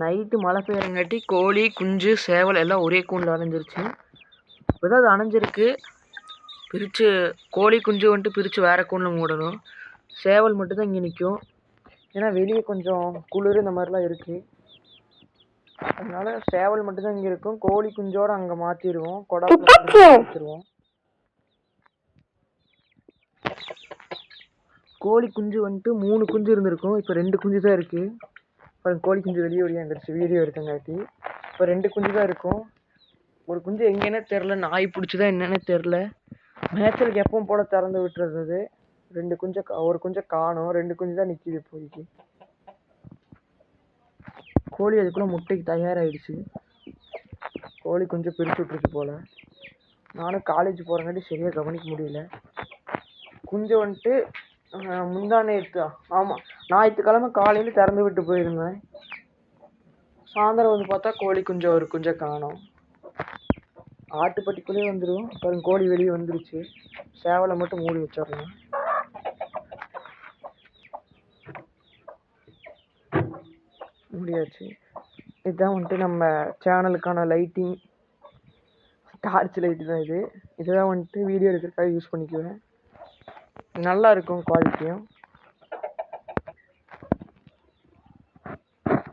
Night மழை பெய்யறங்காட்டி கோழி குஞ்சு சேவல் எல்லாம் ஒரே கூண்டில் அணைஞ்சிருச்சு. இப்போ தான் அது அணைஞ்சிருக்கு. பிரித்து கோழி குஞ்சு வந்துட்டு பிரித்து வேறு கூண்டில் மூடணும். சேவல் மட்டும்தான் இங்கே நிற்கும். ஏன்னா வெளியே கொஞ்சம் குளிர் இந்த மாதிரிலாம் இருக்குது. அதனால சேவல் மட்டும்தான் இங்கே இருக்கும். கோழி குஞ்சோடு அங்கே மாற்றிடுவோம். கொடாப்பில் வச்சுருவோம். கோழி குஞ்சு வந்துட்டு 3 குஞ்சு இருந்திருக்கும். இப்போ 2 குஞ்சு தான் இருக்குது. அப்புறம் கோழி குஞ்சு வெளியே ஓடியாந்துருச்சு வீடியோ எடுத்தங்காட்டி. இப்போ 2 குஞ்சு தான் இருக்கும். ஒரு குஞ்சு எங்கேன்னே தெரில, நாய் பிடிச்சிதான் என்னன்னே தெரில. மேய்ச்சலுக்கு எப்பவும் போல திறந்து விட்டுறது. 2 குஞ்சை ஒரு குஞ்சை காணும். 2 குஞ்சு தான் நிற்கிது இப்போதைக்கு. கோழி அதுக்குள்ளே முட்டைக்கு தயாராகிடுச்சு. கோழி கொஞ்சம் பிரித்து விட்டுருச்சு போல். நானும் காலேஜ் போகிறங்காட்டி சரியாக கவனிக்க முடியல. குஞ்சு வந்துட்டு முந்தா நேற்று, ஆமாம் ஞாயிற்றுக்கிழமை காலையில் திறந்து விட்டு போயிருந்தேன். சாயந்தரம் வந்து பார்த்தா கோழி குஞ்சை ஒரு குஞ்சை காணோம். ஆட்டுப்பட்டிக்குள்ளேயே வந்துடும். அப்புறம் கோழி வெளியே வந்துருச்சு. சேவலை மட்டும் மூடி வச்சிடணும். முடியாச்சு. இதுதான் வந்துட்டு நம்ம சேனலுக்கான லைட்டிங். டார்ச் லைட்டு தான் இது. இதுதான் வந்துட்டு வீடியோ எடுக்கிறதுக்காக யூஸ் பண்ணிக்குவேன். நல்லா இருக்கும் குவாலிட்டியும்.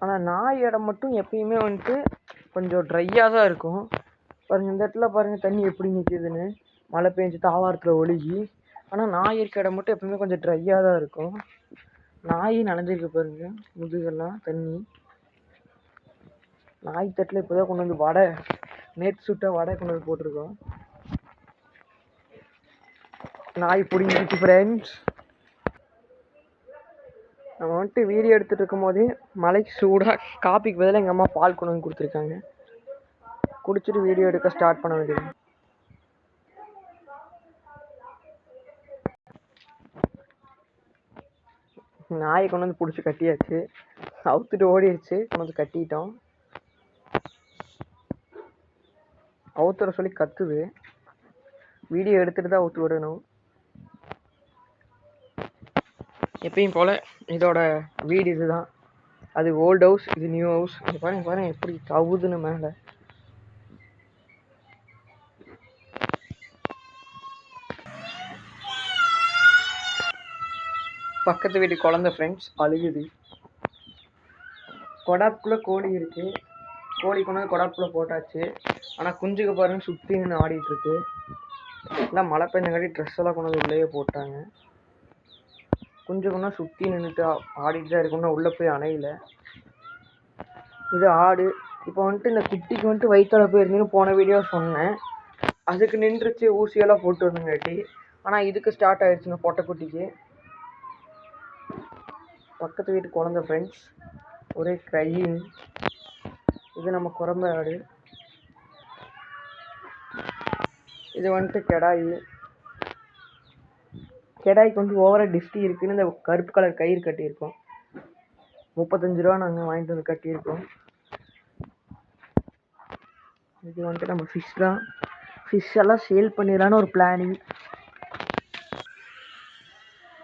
ஆனால் நாய் இடம் மட்டும் எப்பயுமே வந்துட்டு கொஞ்சம் ட்ரையாக தான் இருக்கும். பாருங்கள் இந்த இடத்துல பாருங்கள் தண்ணி எப்படி நிற்கிதுன்னு. மழை பெஞ்சு தாவாரத்தில் ஒழுகி. ஆனால் நாய் இருக்க இடம் மட்டும் எப்பயுமே கொஞ்சம் ட்ரையாக தான் இருக்கும். நாய் நனைஞ்சிருக்கு பாருங்கள் முதுகெல்லாம் தண்ணி. நாய் தட்டில் இப்போ தான் கொண்டு வந்து வடை, நேற்று சுட்ட வடை கொண்டு வந்து போட்டிருக்கோம். நாய் பிடிங்கிடுச்சு ஃப்ரெண்ட்ஸ். நம்ம வந்துட்டு வீடியோ எடுத்துகிட்டு இருக்கும் போதே மலைக்கு சூடாக காப்பிக்கு பதிலாக எங்கள் அம்மா பால் கொண்டு வந்து கொடுத்துருக்காங்க. குடிச்சிட்டு வீடியோ எடுக்க ஸ்டார்ட் பண்ண வேண்டியது. நாயை கொண்டு வந்து பிடிச்சி கட்டியாச்சு. அவுத்துட்டு ஓடிடுச்சு. கொண்டு வந்து கட்டிட்டோம். அவுத்துற சொல்லி கத்துது. வீடியோ எடுத்துகிட்டு தான் அவுத்து விடணும். எப்பயும் போல் இதோட வீடு இதுதான். அது ஓல்டு ஹவுஸ், இது நியூ ஹவுஸ். இது பாருங்க எப்படி கவுதுன்னு மேலே. பக்கத்து வீட்டு குழந்தை ஃப்ரெண்ட்ஸ் அழுகுது. கொடாப்புக்குள்ளே கோழி இருக்குது. கோழி கொண்டு வந்து கொடாப்புக்குள்ளே போட்டாச்சு. ஆனால் குஞ்சுக்கு பாருங்கள் சுற்றி நின்று ஆடிட்டுருக்கு. எல்லாம் மழை பெஞ்சங்காட்டி ட்ரெஸ் எல்லாம் கொண்டு வந்து உள்ளேயே போட்டாங்க. குஞ்சு கொண்டா சுற்றி நின்றுட்டு ஆடிட்டு தான் இருக்குன்னா உள்ளே போய் அணையில. இது ஆடு. இப்போ வந்துட்டு இந்த குட்டிக்கு வந்துட்டு வயிற்றால போயிருந்தீங்கன்னு போன வீடியோ சொன்னேன். அதுக்கு நின்றுச்சு ஊசியெல்லாம் போட்டு வந்துங்காட்டி. ஆனால் இதுக்கு ஸ்டார்ட் ஆகிடுச்சுங்க பொட்டைக்குட்டிக்கு. பக்கத்து வீட்டு குழந்தை ஃப்ரெண்ட்ஸ் ஒரே க்ரையிங். இது நம்ம குரம்பு ஆடு. இது வந்துட்டு கெடாயி. கெடாய்க்கு வந்து ஓவராக டிஸ்டி இருக்குதுன்னு இந்த கருப்பு கலர் கயிறு கட்டியிருக்கோம். 35 ரூபா நாங்கள் வாங்கிட்டு வந்து கட்டியிருக்கோம். இது வந்துட்டு நம்ம ஃபிஷ் தான். ஃபிஷ் எல்லாம் சேல் பண்ணிடலான்னு ஒரு பிளானிங்.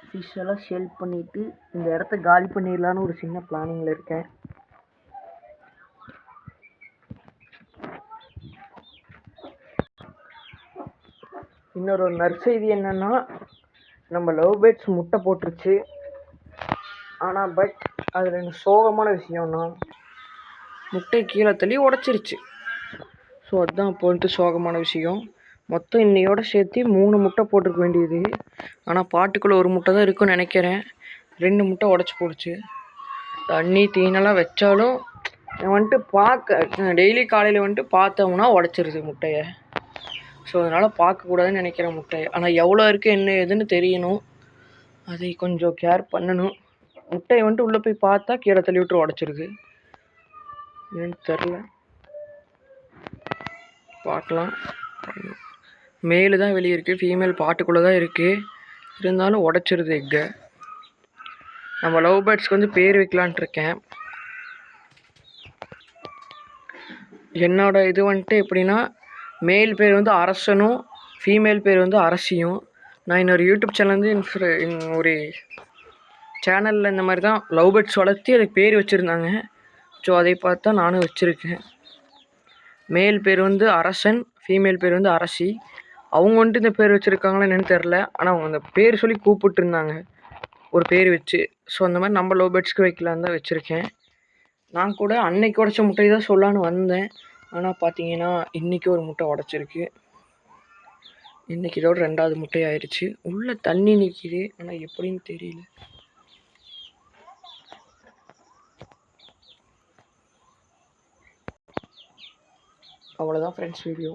ஃபிஷ் எல்லாம் சேல் பண்ணிவிட்டு இந்த இடத்த காலி பண்ணிடலான்னு ஒரு சின்ன பிளானிங்கில் இருக்கேன். இன்னொரு நற்செய்தி என்னென்னா, நம்ம லவ் பேர்ட்ஸ் முட்டை போட்டுருச்சு. ஆனால் பட் அதில் எனக்கு சோகமான விஷயம்னா முட்டை கீழே தள்ளி உடச்சிருச்சு. ஸோ அதுதான் இப்போ வந்துட்டு சோகமான விஷயம். மொத்தம் இன்னையோட சேர்த்து 3 முட்டை போட்டிருக்க வேண்டியது. ஆனால் பாட்டுக்குள்ளே ஒரு முட்டை தான் இருக்குன்னு நினைக்கிறேன். 2 முட்டை உடச்சி போடுச்சு. தண்ணி தீனெல்லாம் வச்சாலும் வந்துட்டு பார்க்க டெய்லி காலையில் வந்துட்டு பார்த்தோம்னா உடச்சிருது முட்டையை. ஸோ அதனால் பார்க்கக்கூடாதுன்னு நினைக்கிறேன் முட்டையை. ஆனால் எவ்வளோ இருக்குது என்ன ஏதுன்னு தெரியணும். அதை கொஞ்சம் கேர் பண்ணணும். முட்டையை வந்துட்டு உள்ளே போய் பார்த்தா கீழே தள்ளி விட்டு உடச்சிருது. ஏன்னு தெரில, பார்க்கலாம். மேலு தான் வெளியே இருக்குது, ஃபீமேல் பாட்டுக்குள்ளே தான் இருக்குது. இருந்தாலும் உடச்சிருது எக்கை. நம்ம லவ் பேர்ட்ஸ்க்கு வந்து பேர் வைக்கலான்ட்டு இருக்கேன். என்னோட இது வந்துட்டு எப்படின்னா, மேல் பேர் வந்து அரசனும் ஃபீமேல் பேர் வந்து அரசியும். நான் இன்னொரு யூடியூப் சேனல் வந்து ஒரு சேனலில் இந்த மாதிரி தான் லவ் பேர்ட்ஸ் வளர்த்தி அதுக்கு பேர் வச்சுருந்தாங்க. ஸோ அதை பார்த்து தான் நானும் வச்சுருக்கேன். மேல் பேர் வந்து அரசன், ஃபீமேல் பேர் வந்து அரசி. அவங்க வந்துட்டு இந்த பேர் வச்சுருக்காங்களா என்னன்னு தெரில. ஆனால் அவங்க அந்த பேர் சொல்லி கூப்பிட்டுருந்தாங்க ஒரு பேர் வச்சு. ஸோ அந்த மாதிரி நம்ம லவ் பேர்ட்ஸ்க்கு வைக்கலான்னு தான் வச்சுருக்கேன். நான் கூட அன்னைக்கு உடச்ச முட்டையை தான் சொல்லலான்னு வந்தேன். ஆனால் பார்த்தீங்கன்னா இன்றைக்கி ஒரு முட்டை உடச்சிருக்கு. இன்றைக்கி இதோட 2வது முட்டை ஆயிடுச்சு. உள்ளே தண்ணி நிற்கிது, ஆனால் எப்படின்னு தெரியல. அவ்வளோதான் ஃப்ரெண்ட்ஸ் வீடியோ.